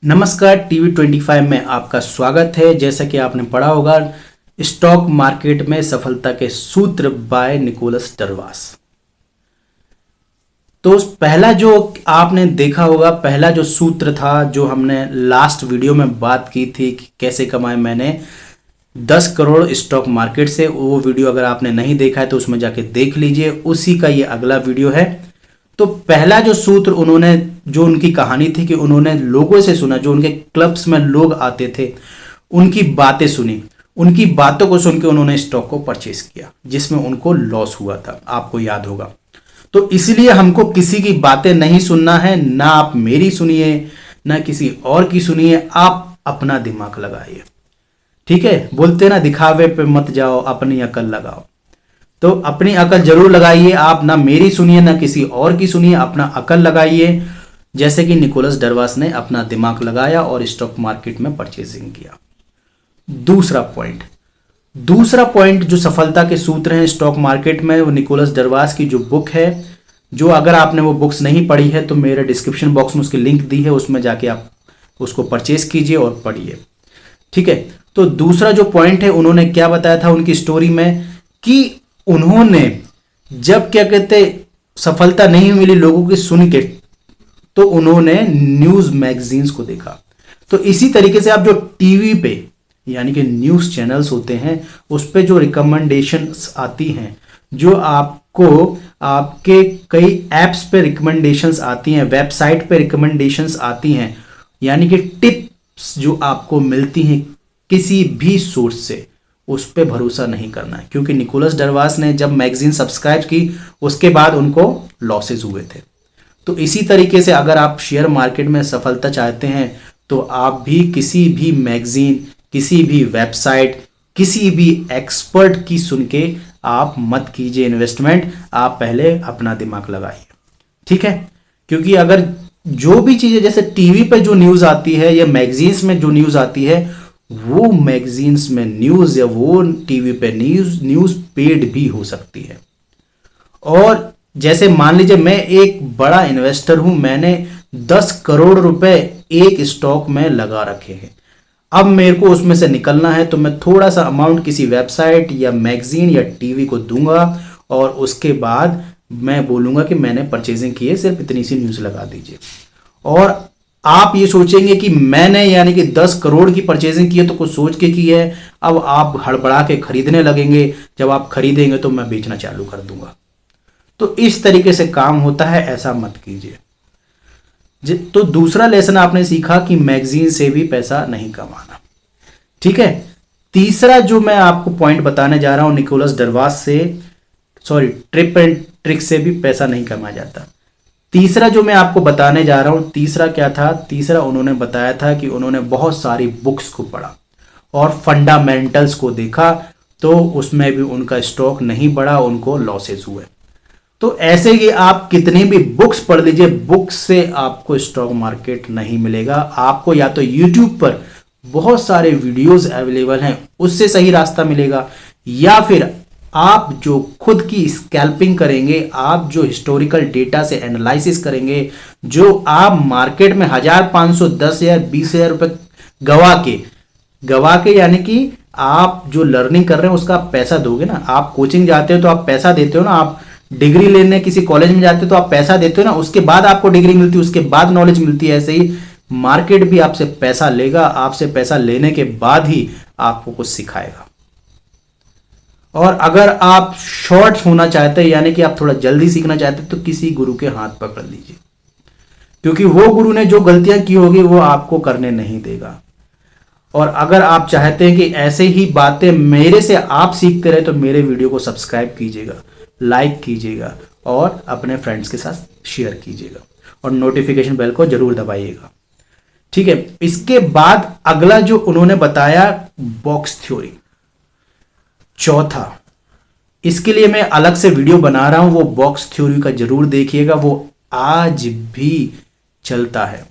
नमस्कार, टीवी 25 में आपका स्वागत है। जैसा कि आपने पढ़ा होगा, स्टॉक मार्केट में सफलता के सूत्र बाय निकोलस डरवास। तो पहला जो आपने देखा होगा, पहला जो सूत्र था जो हमने लास्ट वीडियो में बात की थी कि कैसे कमाए मैंने 10 करोड़ स्टॉक मार्केट से, वो वीडियो अगर आपने नहीं देखा है तो उसमें जाके देख लीजिए, उसी का ये अगला वीडियो है। तो पहला जो सूत्र उन्होंने, जो उनकी कहानी थी कि उन्होंने लोगों से सुना, जो उनके क्लब्स में लोग आते थे उनकी बातें सुनी, उनकी बातों को सुन के उन्होंने स्टॉक को परचेस किया, जिसमें उनको लॉस हुआ था, आपको याद होगा। तो इसलिए हमको किसी की बातें नहीं सुनना है, ना आप मेरी सुनिए ना किसी और की सुनिए, आप अपना दिमाग लगाइए। ठीक है, बोलते ना दिखावे पे मत जाओ, अपनी अकल लगाओ। तो अपनी अकल जरूर लगाइए, आप ना मेरी सुनिए ना किसी और की सुनिए, अपना अकल लगाइए, जैसे कि निकोलस डरवास ने अपना दिमाग लगाया और स्टॉक मार्केट में परचेसिंग किया। दूसरा पॉइंट जो सफलता के सूत्र हैं स्टॉक मार्केट में, वो निकोलस डरवास की जो बुक है, जो अगर आपने वो बुक्स नहीं पढ़ी है तो मेरे डिस्क्रिप्शन बॉक्स में उसकी लिंक दी है, उसमें जाके आप उसको परचेस कीजिए और पढ़िए। ठीक है, तो दूसरा जो पॉइंट है, उन्होंने क्या बताया था उनकी स्टोरी में कि उन्होंने जब क्या कहते सफलता नहीं मिली लोगों की सुन के, तो उन्होंने न्यूज मैगजीन्स को देखा। तो इसी तरीके से आप जो टीवी पे यानी कि न्यूज चैनल्स होते हैं उस पे जो रिकमेंडेशंस आती हैं, जो आपको आपके कई एप्स पे रिकमेंडेशंस आती हैं, वेबसाइट पे रिकमेंडेशंस आती हैं, यानी कि टिप्स जो आपको मिलती हैं किसी भी सोर्स से, उस पे भरोसा नहीं करना है। क्योंकि निकोलस डरवास ने जब मैगजीन सब्सक्राइब की उसके बाद उनको लॉसेस हुए थे। तो इसी तरीके से अगर आप शेयर मार्केट में सफलता चाहते हैं तो आप भी किसी भी मैगजीन, किसी भी वेबसाइट, किसी भी एक्सपर्ट की सुन के आप मत कीजिए इन्वेस्टमेंट, आप पहले अपना दिमाग लगाइए। ठीक है, क्योंकि अगर जो भी चीजें जैसे टीवी पे जो न्यूज आती है या मैगजीन्स में जो न्यूज आती है, वो मैगजीन्स में न्यूज या वो टीवी पे न्यूज पेड भी हो सकती है। और जैसे मान लीजिए मैं एक बड़ा इन्वेस्टर हूं, मैंने 10 करोड़ रुपए एक स्टॉक में लगा रखे हैं, अब मेरे को उसमें से निकलना है, तो मैं थोड़ा सा अमाउंट किसी वेबसाइट या मैगजीन या टीवी को दूंगा और उसके बाद मैं बोलूंगा कि मैंने परचेजिंग की है, सिर्फ इतनी सी न्यूज लगा दीजिए। और आप ये सोचेंगे कि मैंने यानी कि 10 करोड़ की परचेजिंग की है तो कुछ सोच के की है, अब आप हड़बड़ा के खरीदने लगेंगे, जब आप खरीदेंगे तो मैं बेचना चालू कर दूंगा। तो इस तरीके से काम होता है, ऐसा मत कीजिए। तो दूसरा लेसन आपने सीखा कि मैगजीन से भी पैसा नहीं कमाना। ठीक है, तीसरा जो मैं आपको पॉइंट बताने जा रहा हूं, निकोलस डरवास से, सॉरी, ट्रिप एंड ट्रिक से भी पैसा नहीं कमाया जाता। तीसरा जो मैं आपको बताने जा रहा हूं, तीसरा क्या था? तीसरा उन्होंने बताया था कि उन्होंने बहुत सारी बुक्स को पढ़ा और फंडामेंटल्स को देखा, तो उसमें भी उनका स्टॉक नहीं बढ़ा, उनको लॉसेस हुए। तो ऐसे ही आप कितनी भी बुक्स पढ़ लीजिए, बुक्स से आपको स्टॉक मार्केट नहीं मिलेगा। आपको या तो यूट्यूब पर बहुत सारे वीडियोस अवेलेबल हैं, उससे सही रास्ता मिलेगा, या फिर आप जो खुद की स्कैल्पिंग करेंगे, आप जो हिस्टोरिकल डेटा से एनालिसिस करेंगे, जो आप मार्केट में 1000, 500, 10,000, 20,000 रुपए गवा के यानी कि आप जो लर्निंग कर रहे हैं उसका आप पैसा दोगे ना। आप कोचिंग जाते हो तो आप पैसा देते हो ना, आप डिग्री लेने किसी कॉलेज में जाते हो तो आप पैसा देते हो ना, उसके बाद आपको डिग्री मिलती है, उसके बाद नॉलेज मिलती है। ऐसे ही मार्केट भी आपसे पैसा लेगा, आपसे पैसा लेने के बाद ही आपको कुछ सिखाएगा। और अगर आप शॉर्ट होना चाहते हैं यानी कि आप थोड़ा जल्दी सीखना चाहते हैं तो किसी गुरु के हाथ पकड़ लीजिए, क्योंकि वो गुरु ने जो गलतियां की होगी वो आपको करने नहीं देगा। और अगर आप चाहते हैं कि ऐसे ही बातें मेरे से आप सीखते रहे तो मेरे वीडियो को सब्सक्राइब कीजिएगा, लाइक कीजिएगा और अपने फ्रेंड्स के साथ शेयर कीजिएगा और नोटिफिकेशन बेल को जरूर दबाइएगा। ठीक है, इसके बाद अगला जो उन्होंने बताया, बॉक्स थ्योरी, चौथा, इसके लिए मैं अलग से वीडियो बना रहा हूं, वो बॉक्स थ्योरी का जरूर देखिएगा, वो आज भी चलता है।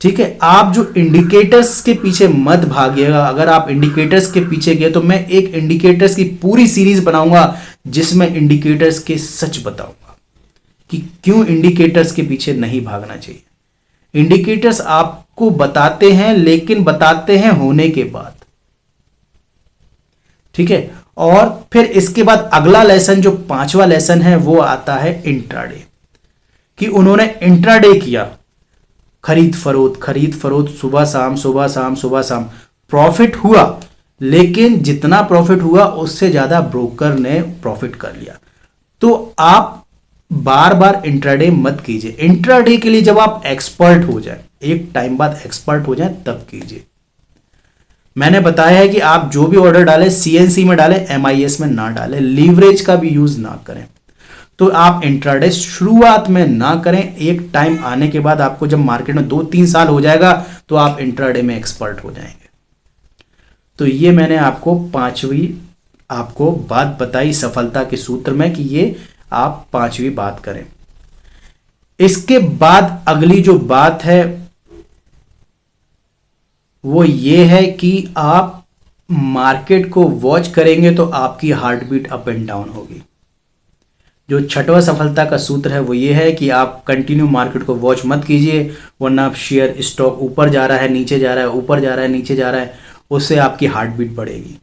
ठीक है, आप जो इंडिकेटर्स के पीछे मत भागिएगा। अगर आप इंडिकेटर्स के पीछे गए तो मैं एक इंडिकेटर्स की पूरी सीरीज बनाऊंगा जिसमें इंडिकेटर्स के सच बताऊंगा कि क्यों इंडिकेटर्स के पीछे नहीं भागना चाहिए। इंडिकेटर्स आप आपको बताते हैं, लेकिन बताते हैं होने के बाद। ठीक है, और फिर इसके बाद अगला लेसन जो 5वां लेसन है वो आता है इंट्राडे, कि उन्होंने इंट्राडे किया, खरीद फरोख्त, सुबह शाम सुबह शाम सुबह शाम, प्रॉफिट हुआ, लेकिन जितना प्रॉफिट हुआ उससे ज्यादा ब्रोकर ने प्रॉफिट कर लिया। तो आप बार बार इंट्राडे मत कीजिए। इंट्राडे के लिए जब आप एक्सपर्ट हो जाए, एक टाइम बाद एक्सपर्ट हो जाए, तब कीजिए। मैंने बताया है कि आप जो भी ऑर्डर डालें सीएनसी में डालें, एमआईएस में ना डालें, लीवरेज का भी यूज ना करें। तो आप इंट्राडे शुरुआत में ना करें। एक टाइम आने के बाद आपको जब मार्केट में 2-3 साल हो जाएगा तो आप इंट्राडे में एक्सपर्ट हो जाएंगे। तो ये मैंने आपको 5वीं आपको बात बताई सफलता के सूत्र में, कि ये आप 5वीं बात करें। इसके बाद अगली जो बात है वो ये है कि आप मार्केट को वॉच करेंगे तो आपकी heart beat up and down होगी। जो 6वां सफलता का सूत्र है वो ये है कि आप कंटिन्यू मार्केट को वॉच मत कीजिए, वरना आप शेयर स्टॉक ऊपर जा रहा है, नीचे जा रहा है, ऊपर जा रहा है, नीचे जा रहा है, उससे आपकी हार्ट बीट बढ़ेगी।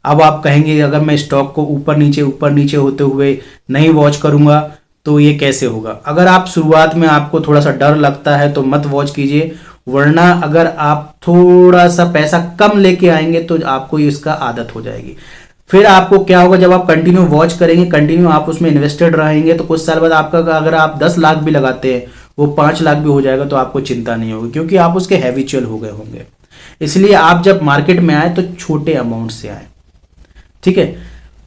अब आप कहेंगे अगर मैं स्टॉक को ऊपर नीचे होते हुए नहीं वॉच करूंगा तो ये कैसे होगा। अगर आप शुरुआत में आपको थोड़ा सा डर लगता है तो मत वॉच कीजिए, वरना अगर आप थोड़ा सा पैसा कम लेके आएंगे तो आपको इसका आदत हो जाएगी। फिर आपको क्या होगा, जब आप कंटिन्यू वॉच करेंगे, कंटिन्यू आप उसमें इन्वेस्टेड रहेंगे, तो कुछ साल बाद आपका अगर आप 10 लाख भी लगाते हैं वो 5 लाख भी हो जाएगा तो आपको चिंता नहीं होगी, क्योंकि आप उसके हैबिचुअल हो गए होंगे। इसलिए आप जब मार्केट में आए तो छोटे अमाउंट से आए। ठीक है,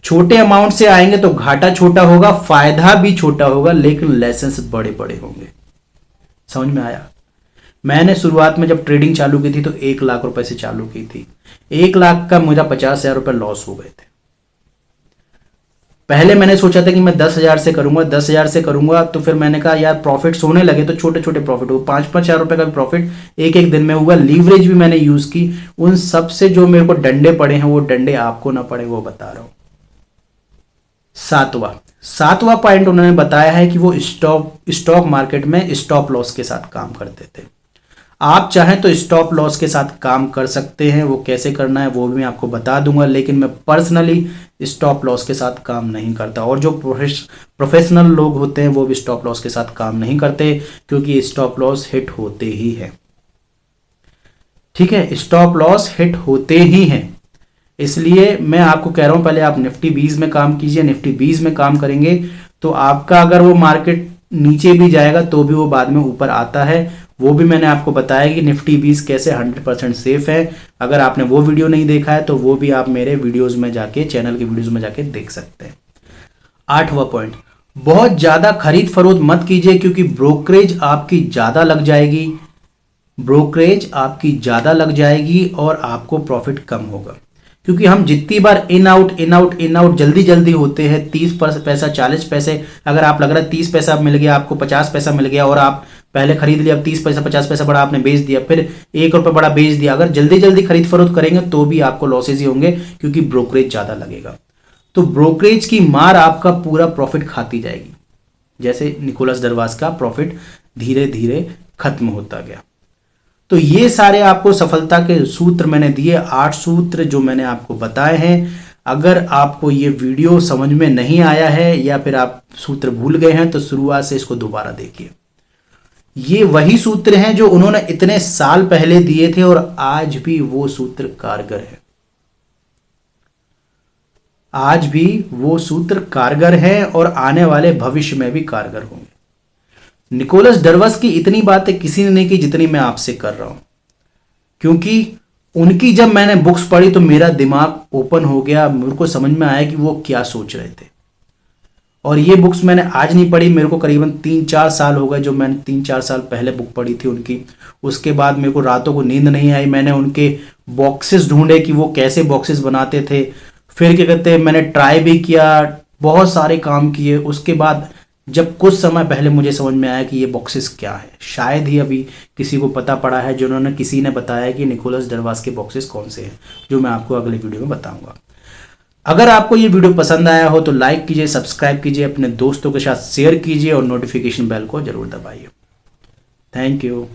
छोटे अमाउंट से आएंगे तो घाटा छोटा होगा, फायदा भी छोटा होगा, लेकिन लेसन्स बड़े बड़े होंगे। समझ में आया। मैंने शुरुआत में जब ट्रेडिंग चालू की थी तो 1 लाख रुपए से चालू की थी। 1 लाख का मुझे 50,000 रुपए लॉस हो गए थे। पहले मैंने सोचा था कि मैं 10,000 से करूंगा, 10,000 से करूंगा, तो फिर मैंने कहा यार प्रॉफिट्स होने लगे तो छोटे छोटे प्रॉफिट हो, 5-5 हजार रुपए का भी प्रॉफिट एक दिन में हुआ। लीवरेज भी मैंने यूज की। उन सबसे जो मेरे को डंडे पड़े हैं वो डंडे आपको ना पड़े, वो बता रहा हूं। 7वां पॉइंट उन्होंने बताया है कि वो स्टॉक मार्केट में स्टॉप लॉस के साथ काम करते थे। आप चाहें तो स्टॉप लॉस के साथ काम कर सकते हैं, वो कैसे करना है वो भी मैं आपको बता दूंगा, लेकिन मैं पर्सनली स्टॉप लॉस के साथ काम नहीं करता। और जो प्रोफेशनल लोग होते हैं वो भी स्टॉप लॉस के साथ काम नहीं करते, क्योंकि स्टॉप लॉस हिट होते ही है। ठीक है, स्टॉप लॉस हिट होते ही हैं। इसलिए मैं आपको कह रहा हूं पहले आप निफ्टी 20 में काम कीजिए। निफ्टी 20 में काम करेंगे तो आपका अगर वो मार्केट नीचे भी जाएगा तो भी वो बाद में ऊपर आता है। वो भी मैंने आपको बताया कि निफ्टी 20 कैसे 100% सेफ है। अगर आपने वो वीडियो नहीं देखा है तो वो भी आप मेरे वीडियोस में जाके, चैनल के वीडियोस में जाके देख सकते हैं। 8वां पॉइंट, बहुत ज्यादा खरीद फरोख्त मत कीजिए, क्योंकि ब्रोकरेज आपकी ज्यादा लग जाएगी और आपको प्रॉफिट कम होगा। क्योंकि हम जितनी बार इन आउट जल्दी होते हैं, 30 पैसा 40 पैसे, अगर आप लग रहा है 30 पैसा मिल गया, आपको 50 पैसा मिल गया और आप पहले खरीद लिया, 30 पैसा 50 पैसा बड़ा आपने बेच दिया, फिर 1 रुपए बड़ा बेच दिया। अगर जल्दी खरीद फरोख्त करेंगे तो भी आपको लॉसेज ही होंगे, क्योंकि ब्रोकरेज ज्यादा लगेगा। तो ब्रोकरेज की मार आपका पूरा प्रॉफिट खाती जाएगी, जैसे निकोलस दरवास का प्रॉफिट धीरे धीरे खत्म होता गया। तो ये सारे आपको सफलता के सूत्र मैंने दिए, 8 सूत्र जो मैंने आपको बताए हैं। अगर आपको ये वीडियो समझ में नहीं आया है या फिर आप सूत्र भूल गए हैं तो शुरुआत से इसको दोबारा देखिए। ये वही सूत्र हैं जो उन्होंने इतने साल पहले दिए थे और आज भी वो सूत्र कारगर है। आज भी वो सूत्र कारगर है और आने वाले भविष्य में भी कारगर होंगे। निकोलस डरवस की इतनी बातें किसी ने नहीं की जितनी मैं आपसे कर रहा हूं, क्योंकि उनकी जब मैंने बुक्स पढ़ी तो मेरा दिमाग ओपन हो गया, मेरे को समझ में आया कि वो क्या सोच रहे थे। और ये बुक्स मैंने आज नहीं पढ़ी, मेरे को करीबन 3-4 साल हो गए जो मैंने 3-4 साल पहले बुक पढ़ी थी उनकी। उसके बाद मेरे को रातों को नींद नहीं आई, मैंने उनके बॉक्सेस ढूंढे कि वो कैसे बॉक्सेस बनाते थे। फिर क्या कहते हैं, मैंने ट्राई भी किया, बहुत सारे काम किए। उसके बाद जब कुछ समय पहले मुझे समझ में आया कि ये बॉक्सेस क्या है, शायद ही अभी किसी को पता पड़ा है, जिन्होंने किसी ने बताया कि निकोलस डरवास के बॉक्सेस कौन से हैं, जो मैं आपको अगले वीडियो में बताऊंगा। अगर आपको ये वीडियो पसंद आया हो तो लाइक कीजिए, सब्सक्राइब कीजिए, अपने दोस्तों के साथ शेयर कीजिए और नोटिफिकेशन बेल को जरूर दबाइए। Thank you.